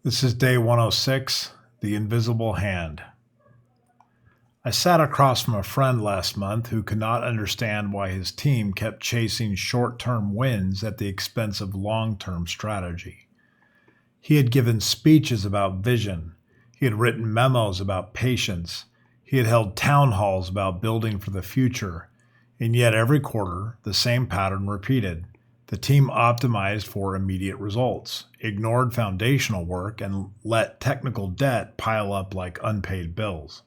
This is day 106, The Invisible Hand. I sat across from a friend last month who could not understand why his team kept chasing short-term wins at the expense of long-term strategy. He had given speeches about vision. He had written memos about patience. He had held town halls about building for the future. And yet every quarter, the same pattern repeated. The team optimized for immediate results, ignored foundational work, and let technical debt pile up like unpaid bills.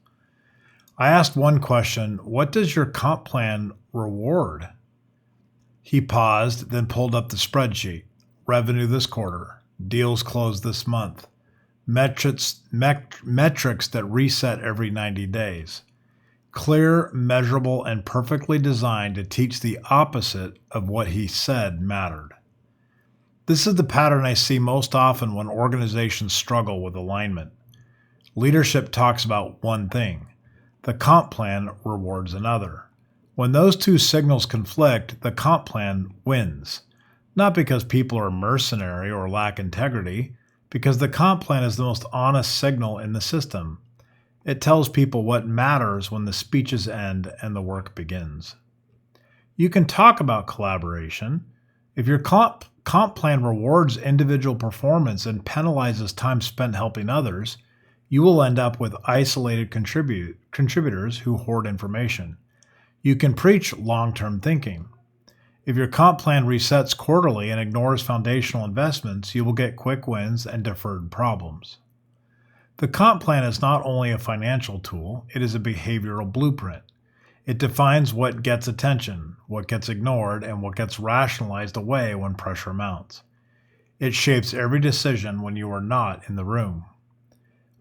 I asked one question, what does your comp plan reward? He paused, then pulled up the spreadsheet. Revenue this quarter, deals closed this month, metrics that reset every 90 days. Clear, measurable, and perfectly designed to teach the opposite of what he said mattered. This is the pattern I see most often when organizations struggle with alignment. Leadership talks about one thing. The comp plan rewards another. When those two signals conflict, the comp plan wins. Not because people are mercenary or lack integrity, because the comp plan is the most honest signal in the system. It tells people what matters when the speeches end and the work begins. You can talk about collaboration. If your comp plan rewards individual performance and penalizes time spent helping others, you will end up with isolated contributors who hoard information. You can preach long-term thinking. If your comp plan resets quarterly and ignores foundational investments, you will get quick wins and deferred problems. The comp plan is not only a financial tool, it is a behavioral blueprint. It defines what gets attention, what gets ignored, and what gets rationalized away when pressure mounts. It shapes every decision when you are not in the room.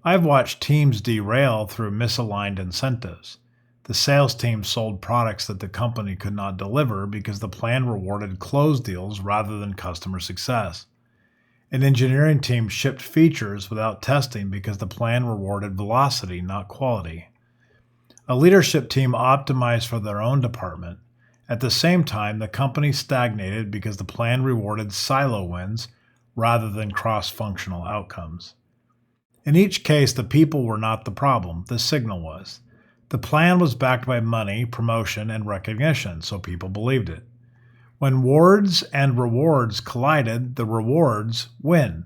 I've watched teams derail through misaligned incentives. The sales team sold products that the company could not deliver because the plan rewarded closed deals rather than customer success. An engineering team shipped features without testing because the plan rewarded velocity, not quality. A leadership team optimized for their own department. At the same time, the company stagnated because the plan rewarded silo wins rather than cross-functional outcomes. In each case, the people were not the problem, the signal was. The plan was backed by money, promotion, and recognition, so people believed it. When words and rewards collided, the rewards win.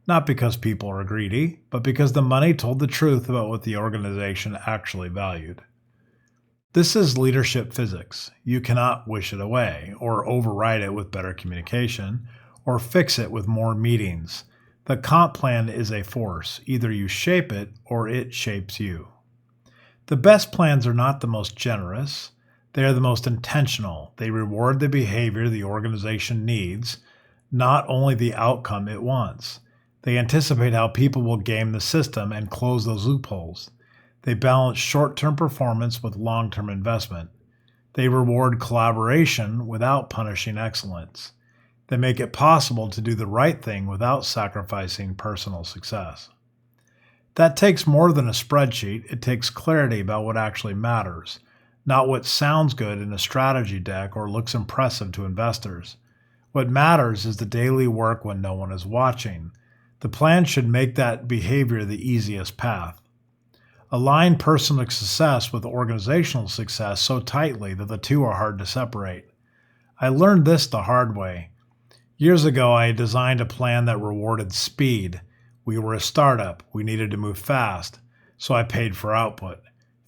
Not because people are greedy, but because the money told the truth about what the organization actually valued. This is leadership physics. You cannot wish it away, or override it with better communication, or fix it with more meetings. The comp plan is a force. Either you shape it, or it shapes you. The best plans are not the most generous. They are the most intentional. They reward the behavior the organization needs, not only the outcome it wants. They anticipate how people will game the system and close those loopholes. They balance short-term performance with long-term investment. They reward collaboration without punishing excellence. They make it possible to do the right thing without sacrificing personal success. That takes more than a spreadsheet. It takes clarity about what actually matters. Not what sounds good in a strategy deck or looks impressive to investors. What matters is the daily work when no one is watching. The plan should make that behavior the easiest path. Align personal success with organizational success so tightly that the two are hard to separate. I learned this the hard way. Years ago, I designed a plan that rewarded speed. We were a startup. We needed to move fast, so I paid for output.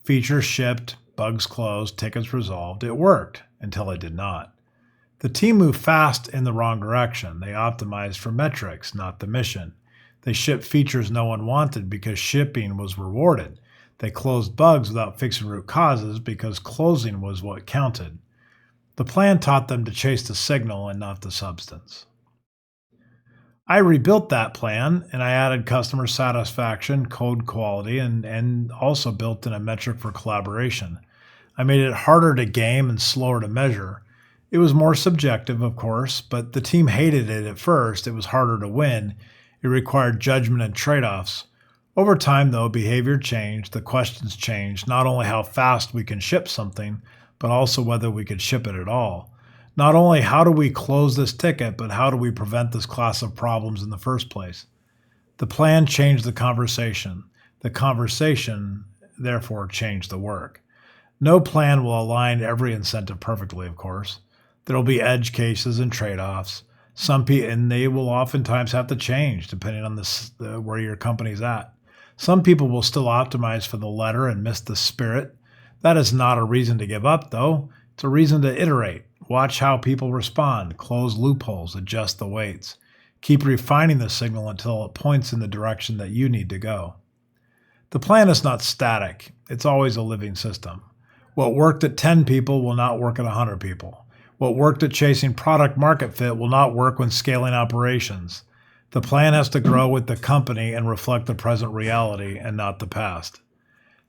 Features shipped, bugs closed, tickets resolved. It worked until it did not. The team moved fast in the wrong direction. They optimized for metrics, not the mission. They shipped features no one wanted because shipping was rewarded. They closed bugs without fixing root causes because closing was what counted. The plan taught them to chase the signal and not the substance. I rebuilt that plan and I added customer satisfaction, code quality, and also built in a metric for collaboration. I made it harder to game and slower to measure. It was more subjective, of course, but the team hated it at first. It was harder to win. It required judgment and trade-offs. Over time, though, behavior changed, the questions changed, not only how fast we can ship something, but also whether we could ship it at all. Not only how do we close this ticket, but how do we prevent this class of problems in the first place? The plan changed the conversation. The conversation, therefore, changed the work. No plan will align every incentive perfectly, of course. There will be edge cases and trade-offs. And they will oftentimes have to change depending on where your company's at. Some people will still optimize for the letter and miss the spirit. That is not a reason to give up, though. It's a reason to iterate. Watch how people respond, close loopholes, adjust the weights. Keep refining the signal until it points in the direction that you need to go. The plan is not static. It's always a living system. What worked at 10 people will not work at 100 people. What worked at chasing product market fit will not work when scaling operations. The plan has to grow with the company and reflect the present reality and not the past.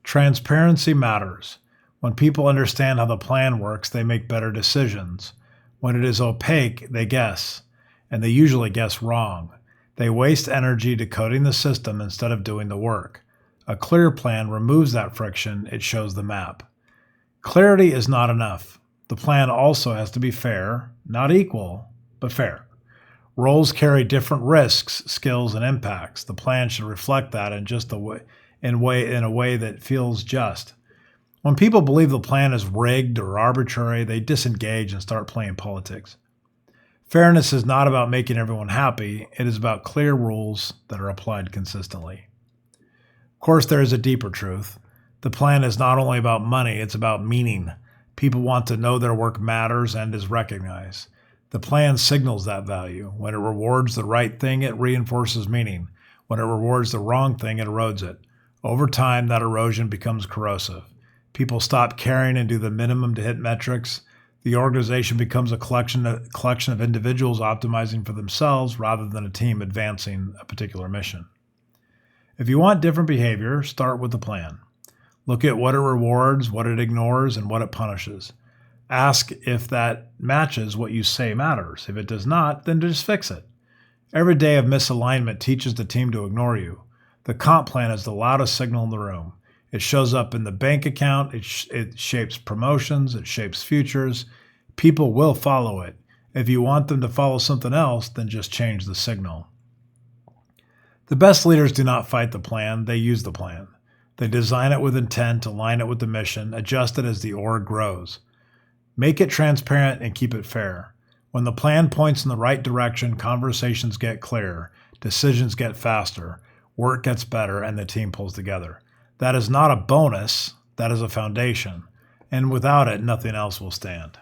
Transparency matters. When people understand how the plan works, they make better decisions. When it is opaque, they guess, and they usually guess wrong. They waste energy decoding the system instead of doing the work. A clear plan removes that friction. It shows the map. Clarity is not enough. The plan also has to be fair, not equal, but fair. Roles carry different risks, skills, and impacts. The plan should reflect that in a way that feels just. When people believe the plan is rigged or arbitrary, they disengage and start playing politics. Fairness is not about making everyone happy. It is about clear rules that are applied consistently. Of course, there is a deeper truth. The plan is not only about money, it's about meaning. People want to know their work matters and is recognized. The plan signals that value. When it rewards the right thing, it reinforces meaning. When it rewards the wrong thing, it erodes it. Over time, that erosion becomes corrosive. People stop caring and do the minimum to hit metrics. The organization becomes a collection of individuals optimizing for themselves rather than a team advancing a particular mission. If you want different behavior, start with the plan. Look at what it rewards, what it ignores, and what it punishes. Ask if that matches what you say matters. If it does not, then just fix it. Every day of misalignment teaches the team to ignore you. The comp plan is the loudest signal in the room. It shows up in the bank account. It shapes promotions. It shapes futures. People will follow it. If you want them to follow something else, then just change the signal. The best leaders do not fight the plan. They use the plan. They design it with intent, align it with the mission, adjust it as the org grows. Make it transparent and keep it fair. When the plan points in the right direction, conversations get clearer, decisions get faster, work gets better, and the team pulls together. That is not a bonus, that is a foundation. And without it, nothing else will stand.